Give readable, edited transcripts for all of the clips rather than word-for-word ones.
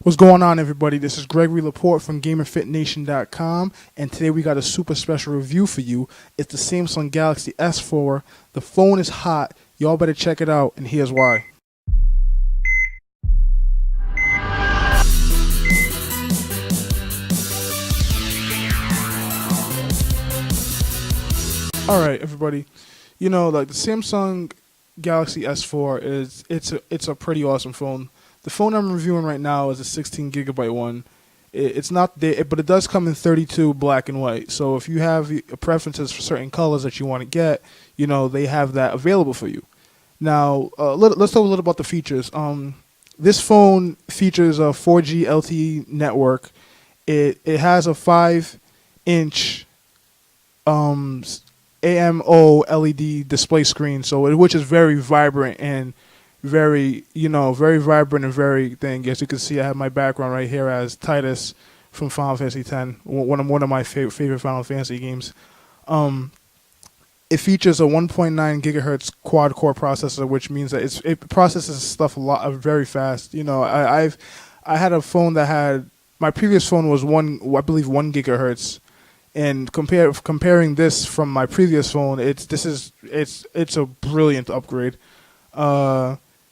What's going on, everybody? This is Gregory Laporte from GamerFitnation.com, and today we got a super special review for you. It's the Samsung Galaxy S4. The phone is hot. Y'all better check it out, and here's why. All right, everybody. You know, like the Samsung Galaxy S4 it's a pretty awesome phone. The phone I'm reviewing right now is a 16 gigabyte one. It's not there, but it does come in 32 black and white. So if you have preferences for certain colors that you want to get, you know, they have that available for you. Now, let's talk a little about the features. This phone features a 4G LTE network. It has a 5-inch AMO LED display screen, which is very vibrant and very vibrant and very thing. As you can see, I have my background right here as Titus from Final Fantasy X, one of my favorite Final Fantasy games. It features a 1.9 gigahertz quad core processor, which means that it processes stuff very fast. You know, I had a phone that had, my previous phone was one gigahertz, and comparing this from my previous phone, it's a brilliant upgrade.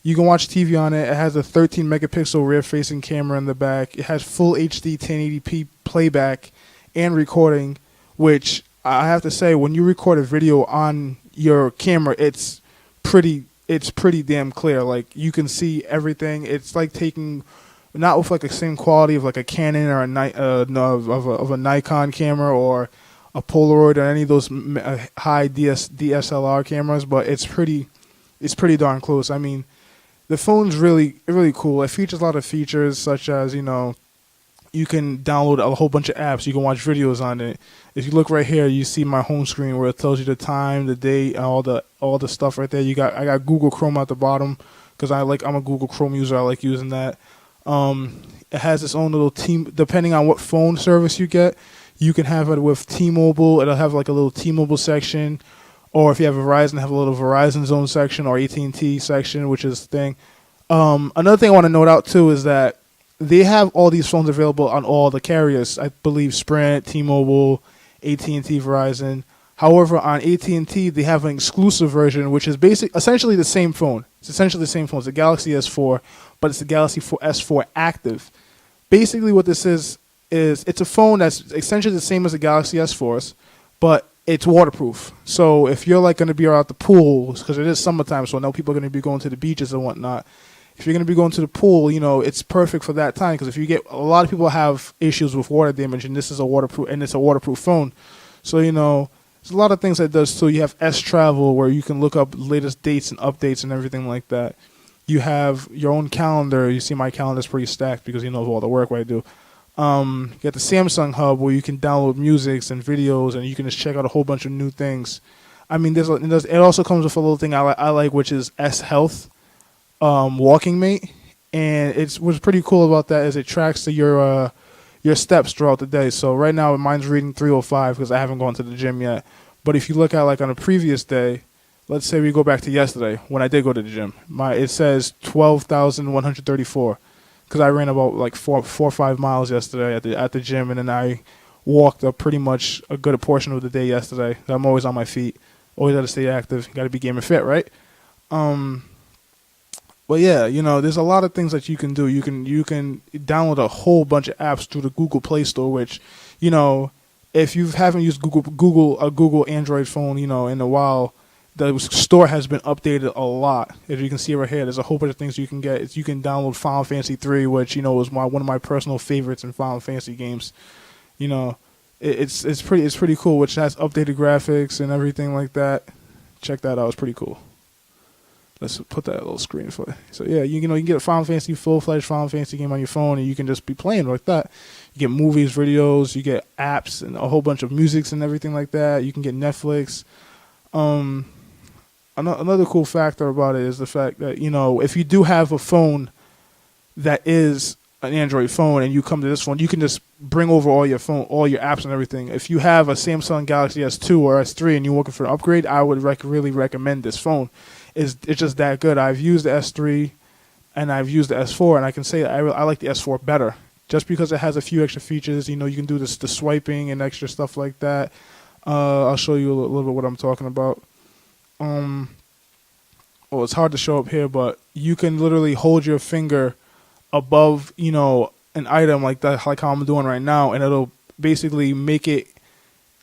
You can watch TV on it. It has a 13 megapixel rear-facing camera in the back. It has full HD 1080p playback and recording, which I have to say, when you record a video on your camera, it's pretty damn clear. Like, you can see everything. It's like taking, not with like the same quality of like a Canon or a Nikon camera or a Polaroid or any of those high DSLR cameras, but it's pretty darn close. I mean, the phone's really cool. It features a lot of features, such as, you know, you can download a whole bunch of apps. You can watch videos on it. If you look right here, you see my home screen where it tells you the time, the date, and all the stuff right there. I got Google Chrome at the bottom because I'm a Google Chrome user. I like using that. It has its own little team. Depending on what phone service you get, you can have it with T-Mobile. It'll have like a little T-Mobile section. Or if you have Verizon, have a little Verizon Zone section, or AT&T section, which is the thing. Another thing I want to note out too is that they have all these phones available on all the carriers. I believe Sprint, T-Mobile, AT&T, Verizon. However, on AT&T, they have an exclusive version, which is essentially the same phone. It's essentially the same phone. It's the Galaxy S4, but it's the Galaxy S4 Active. Basically, what this is it's a phone that's essentially the same as the Galaxy S4s, but it's waterproof. So if you're like going to be out at the pool, because it is summertime, so I know people are going to be going to the beaches and whatnot. If you're going to be going to the pool, you know, it's perfect for that time, because if you get, a lot of people have issues with water damage, and this is it's a waterproof phone. So, you know, there's a lot of things that it does too. You have S Travel, where you can look up latest dates and updates and everything like that. You have your own calendar. You see my calendar's pretty stacked because, you know, of all the work I do. You got the Samsung Hub, where you can download musics and videos, and you can just check out a whole bunch of new things. I mean, it also comes with a little thing I like, which is S Health Walking Mate, and what's pretty cool about that is it tracks your steps throughout the day. So right now mine's reading 305 because I haven't gone to the gym yet. But if you look at like on a previous day, let's say we go back to yesterday when I did go to the gym, it says 12,134. Because I ran about like 4 or 5 miles yesterday at the gym, and then I walked pretty much a good portion of the day yesterday. I'm always on my feet, always got to stay active. Got to be gamer fit, right? But yeah, you know, there's a lot of things that you can do. You can download a whole bunch of apps through the Google Play Store, which, you know, if you haven't used a Google Android phone, you know, in a while, the store has been updated a lot. As you can see right here, there's a whole bunch of things you can get. You can download Final Fantasy 3, which, you know, is one of my personal favorites in Final Fantasy games. You know, it's pretty cool, which has updated graphics and everything like that. Check that out. It's pretty cool. Let's put that little screen for you. So yeah, you can get a Final Fantasy, full-fledged Final Fantasy game on your phone, and you can just be playing like that. You get movies, videos, you get apps, and a whole bunch of musics and everything like that. You can get Netflix. Another cool factor about it is the fact that, you know, if you do have a phone that is an Android phone and you come to this phone, you can just bring over all your apps and everything. If you have a Samsung Galaxy S2 or S3 and you're looking for an upgrade, I would really recommend this phone. It's just that good. I've used the S3 and I've used the S4, and I can say that I like the S4 better, just because it has a few extra features. You know, you can do the swiping and extra stuff like that. I'll show you a little bit what I'm talking about. Well, it's hard to show up here, but you can literally hold your finger above, you know, an item like that, like how I'm doing right now, and it'll basically make it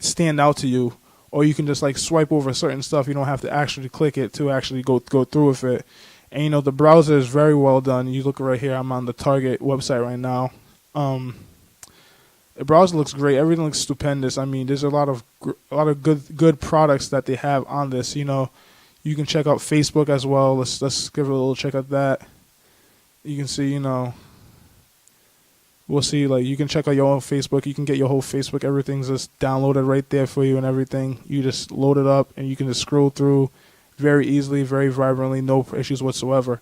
stand out to you. Or you can just like swipe over certain stuff. You don't have to actually click it to actually go through with it. And you know, the browser is very well done. You look right here. I'm on the Target website right now. The browser looks great. Everything looks stupendous. I mean, there's a lot of good products that they have on this. You know, you can check out Facebook as well. Let's give it a little check at that. You can see, you know, we'll see. Like, you can check out your own Facebook. You can get your whole Facebook. Everything's just downloaded right there for you and everything. You just load it up and you can just scroll through very easily, very vibrantly, no issues whatsoever.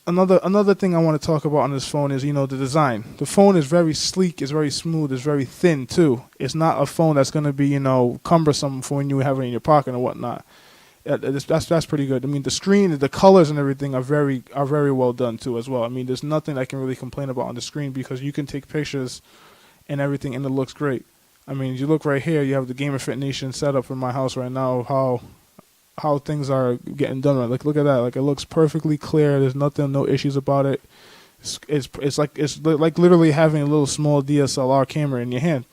Another thing I want to talk about on this phone is, you know, the design. The phone is very sleek, it's very smooth, it's very thin too. It's not a phone that's going to be, you know, cumbersome for when you have it in your pocket or whatnot. That's pretty good. I mean, the screen, the colors and everything are very well done too as well. I mean, there's nothing I can really complain about on the screen because you can take pictures and everything and it looks great. I mean, you look right here, you have the GamerFitnation setup in my house right now, how things are getting done. Like, look at that. Like, it looks perfectly clear. There's no issues about it. It's like literally having a little small DSLR camera in your hand.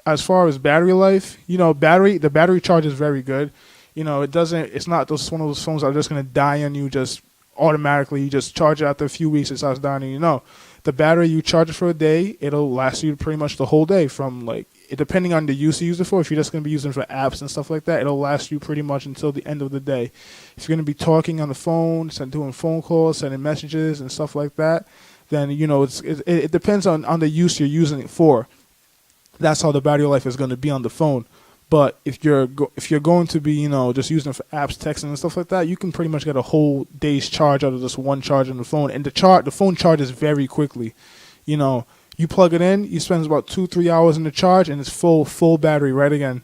As far as battery life, you know, the battery charge is very good. You know, it's not one of those phones that are just going to die on you just automatically. You just charge it after a few weeks, it starts dying on you. No, the battery, you charge it for a day, it'll last you pretty much the whole day from like, depending on the use you use it for. If you're just going to be using it for apps and stuff like that, it'll last you pretty much until the end of the day. If you're going to be talking on the phone, doing phone calls, sending messages and stuff like that, then, you know, it depends on the use you're using it for. That's how the battery life is going to be on the phone. But if you're going to be, you know, just using it for apps, texting and stuff like that, you can pretty much get a whole day's charge out of this one charge on the phone. And the phone charges very quickly. You know, you plug it in, you spend about 2-3 hours in the charge, and it's full battery right again.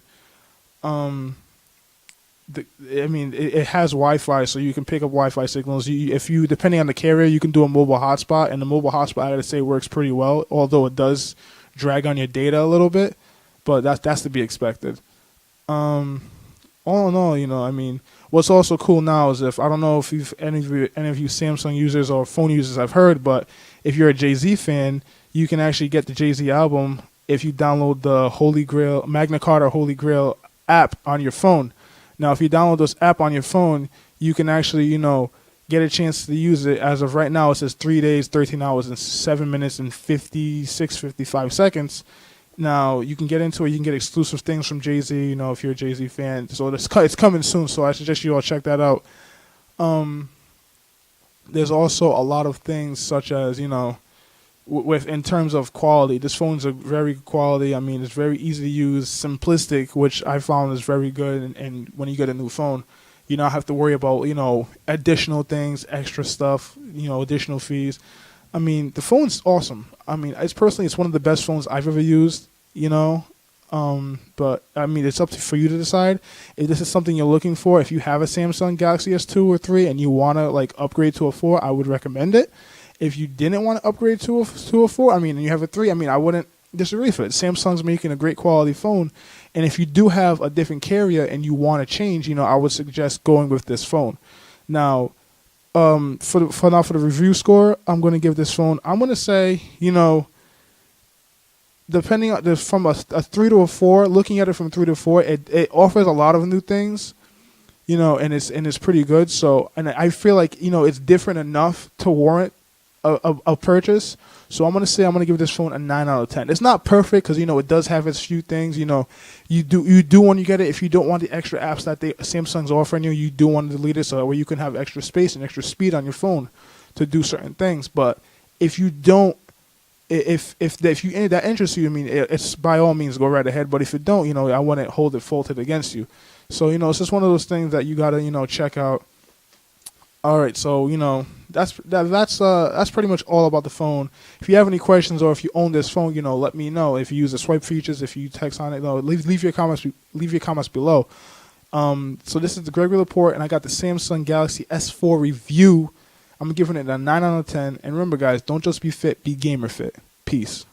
It has Wi-Fi, so you can pick up Wi-Fi signals. Depending on the carrier, you can do a mobile hotspot, and the mobile hotspot, I gotta say, works pretty well. Although it does drag on your data a little bit, but that's to be expected. All in all, you know, I mean, what's also cool now is I don't know if any of you Samsung users or phone users have heard, but if you're a Jay-Z fan, you can actually get the Jay-Z album if you download the Magna Carta Holy Grail app on your phone. Now, if you download this app on your phone, you can actually, you know, get a chance to use it. As of right now, it says 3 days, 13 hours, and 7 minutes and 55 seconds. Now, you can get into it. You can get exclusive things from Jay-Z, you know, if you're a Jay-Z fan. So it's coming soon, so I suggest you all check that out. There's also a lot of things such as, you know, in terms of quality, this phone's a very good quality. I mean, it's very easy to use, simplistic, which I found is very good. And when you get a new phone, you don't have to worry about, you know, additional things, extra stuff, you know, additional fees. I mean, the phone's awesome. I mean, it's one of the best phones I've ever used, you know. But I mean, it's up for you to decide if this is something you're looking for. If you have a Samsung Galaxy S2 or 3 and you want to like upgrade to a 4, I would recommend it. If you didn't want to upgrade to a 4, I mean, and you have a 3, I mean, I wouldn't disagree with it. Samsung's making a great quality phone. And if you do have a different carrier and you want to change, you know, I would suggest going with this phone. Now, for the review score, I'm going to give this phone, I'm going to say, you know, depending on from a 3 to a 4, looking at it from 3 to 4, it offers a lot of new things, you know, and it's pretty good. So, and I feel like, you know, it's different enough to warrant a purchase. So I'm going to give this phone a 9 out of 10. It's not perfect because, you know, it does have its few things. You know, you do when you get it, if you don't want the extra apps that Samsung's offering you do want to delete it so that way you can have extra space and extra speed on your phone to do certain things. But if you don't, if that interests you, I mean, it's by all means go right ahead. But if it don't, you know, I wouldn't hold it faulted against you. So, you know, it's just one of those things that you got to, you know, check out. All right, so, you know, that's pretty much all about the phone. If you have any questions or if you own this phone, you know, let me know. If you use the swipe features, if you text on it, leave your comments below. So this is the Gregory Laporte, and I got the Samsung Galaxy S4 review. I'm giving it a 9 out of 10. And remember, guys, don't just be fit, be gamer fit. Peace.